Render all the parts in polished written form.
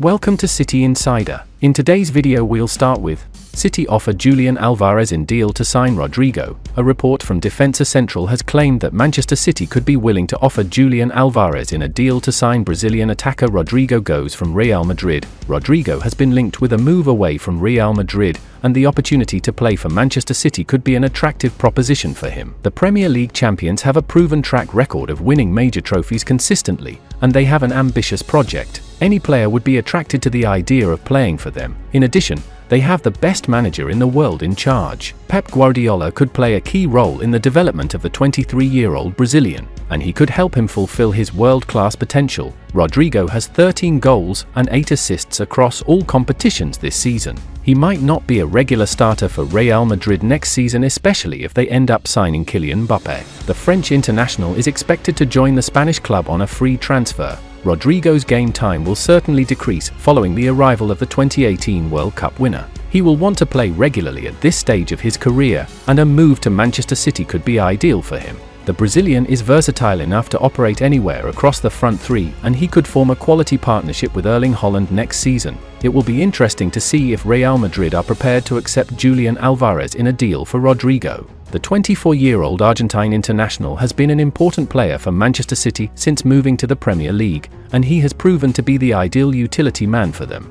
Welcome to City Insider. In today's video we'll start with City offer Julian Alvarez in deal to sign Rodrigo. A report from Defensa Central has claimed that Manchester City could be willing to offer Julian Alvarez in a deal to sign Brazilian attacker Rodrigo goes from Real Madrid. Rodrigo has been linked with a move away from Real Madrid, and the opportunity to play for Manchester City could be an attractive proposition for him. The Premier League champions have a proven track record of winning major trophies consistently, and they have an ambitious project. Any player would be attracted to the idea of playing for them. In addition, they have the best manager in the world in charge. Pep Guardiola could play a key role in the development of the 23-year-old Brazilian, and he could help him fulfill his world-class potential. Rodrigo has 13 goals and 8 assists across all competitions this season. He might not be a regular starter for Real Madrid next season, especially if they end up signing Kylian Mbappé. The French international is expected to join the Spanish club on a free transfer. Rodrigo's game time will certainly decrease following the arrival of the 2018 World Cup winner. He will want to play regularly at this stage of his career, and a move to Manchester City could be ideal for him. The Brazilian is versatile enough to operate anywhere across the front three, and he could form a quality partnership with Erling Haaland next season. It will be interesting to see if Real Madrid are prepared to accept Julian Alvarez in a deal for Rodrigo. The 24-year-old Argentine international has been an important player for Manchester City since moving to the Premier League, and he has proven to be the ideal utility man for them.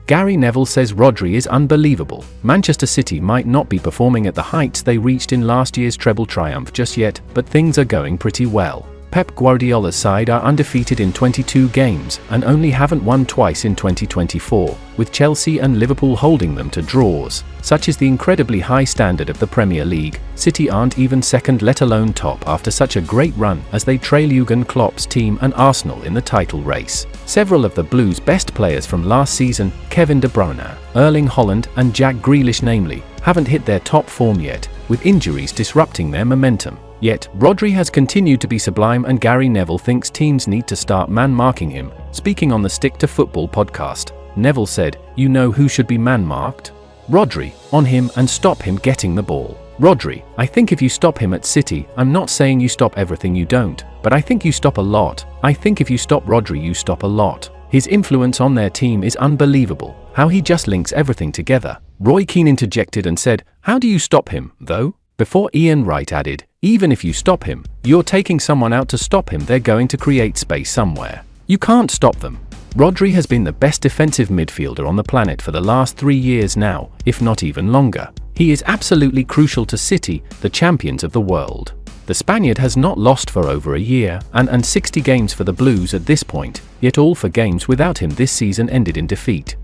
Gary Neville says Rodri is unbelievable. Manchester City might not be performing at the heights they reached in last year's treble triumph just yet, but things are going pretty well. Pep Guardiola's side are undefeated in 22 games and only haven't won twice in 2024, with Chelsea and Liverpool holding them to draws. Such is the incredibly high standard of the Premier League. City aren't even second, let alone top, after such a great run, as they trail Jurgen Klopp's team and Arsenal in the title race. Several of the Blues' best players from last season, Kevin De Bruyne, Erling Haaland and Jack Grealish namely, haven't hit their top form yet, with injuries disrupting their momentum. Yet, Rodri has continued to be sublime, and Gary Neville thinks teams need to start man-marking him. Speaking on the Stick to Football podcast, Neville said, "You know who should be man-marked? Rodri. On him and stop him getting the ball. Rodri, I think if you stop him at City, I'm not saying you stop everything, you don't, but I think you stop a lot. I think if you stop Rodri, you stop a lot. His influence on their team is unbelievable, how he just links everything together." Roy Keane interjected and said, "How do you stop him, though?" Before Ian Wright added, "Even if you stop him, you're taking someone out to stop him. They're going to create space somewhere. You can't stop them." Rodri has been the best defensive midfielder on the planet for the last 3 years now, if not even longer. He is absolutely crucial to City, the champions of the world. The Spaniard has not lost for over a year, and 60 games for the Blues at this point, yet all 4 games without him this season ended in defeat.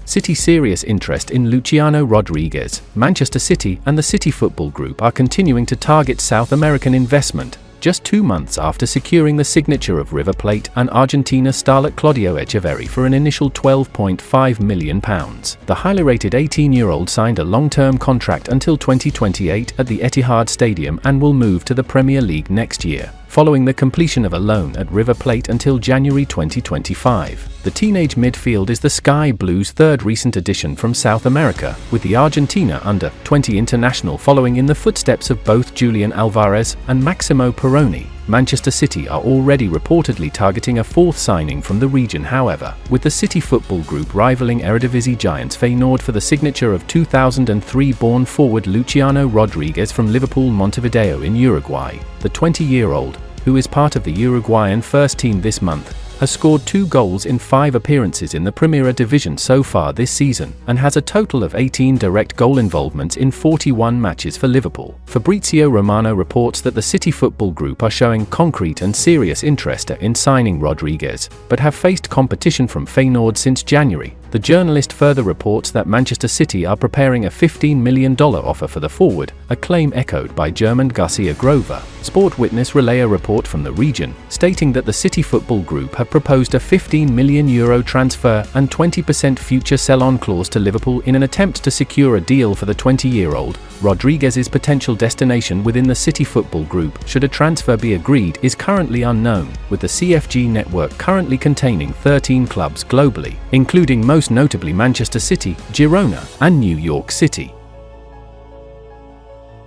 City's serious interest in Luciano Rodriguez. Manchester City and the City Football Group are continuing to target South American investment, just 2 months after securing the signature of River Plate and Argentina starlet Claudio Echeverri for an initial £12.5 million. The highly rated 18-year-old signed a long-term contract until 2028 at the Etihad Stadium and will move to the Premier League next year, following the completion of a loan at River Plate until January 2025. The teenage midfield is the Sky Blues' third recent addition from South America, with the Argentina under-20 international following in the footsteps of both Julian Alvarez and Maximo Perrone. Manchester City are already reportedly targeting a 4th signing from the region, however, with the City Football Group rivaling Eredivisie giants Feyenoord for the signature of 2003-born forward Luciano Rodriguez from Liverpool Montevideo in Uruguay. The 20-year-old, who is part of the Uruguayan first team this month, has scored 2 goals in 5 appearances in the Primera Division so far this season, and has a total of 18 direct goal involvements in 41 matches for Liverpool. Fabrizio Romano reports that the City Football Group are showing concrete and serious interest in signing Rodriguez, but have faced competition from Feyenoord since January. The journalist further reports that Manchester City are preparing a $15 million offer for the forward, a claim echoed by German Garcia Grover. Sport Witness relay a report from the region, stating that the City Football Group have proposed a €15 million transfer and 20% future sell-on clause to Liverpool in an attempt to secure a deal for the 20-year-old. Rodriguez's potential destination within the City Football Group, should a transfer be agreed, is currently unknown, with the CFG network currently containing 13 clubs globally, including most notably Manchester City, Girona, and New York City.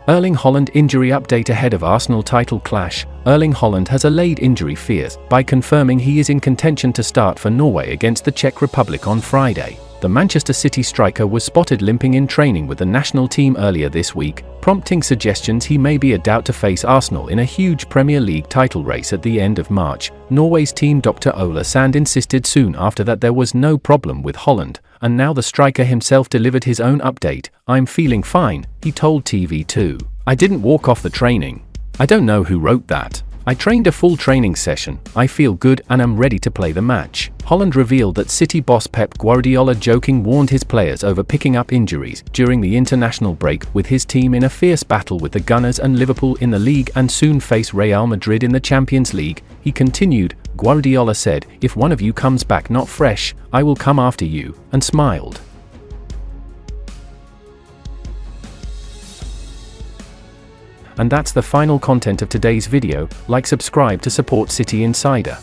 Erling Haaland injury update ahead of Arsenal title clash. Erling Haaland has allayed injury fears by confirming he is in contention to start for Norway against the Czech Republic on Friday. The Manchester City striker was spotted limping in training with the national team earlier this week, prompting suggestions he may be a doubt to face Arsenal in a huge Premier League title race at the end of March. Norway's team Dr. Ola Sand insisted soon after that there was no problem with Haaland, and now the striker himself delivered his own update. "I'm feeling fine," he told TV2. "I didn't walk off the training. I don't know who wrote that. I trained a full training session, I feel good and am ready to play the match." Haaland revealed that City boss Pep Guardiola joking warned his players over picking up injuries during the international break, with his team in a fierce battle with the Gunners and Liverpool in the league and soon face Real Madrid in the Champions League. He continued, Guardiola said, "If one of you comes back not fresh, I will come after you," and smiled. And that's the final content of today's video. Like, subscribe to support City Insider.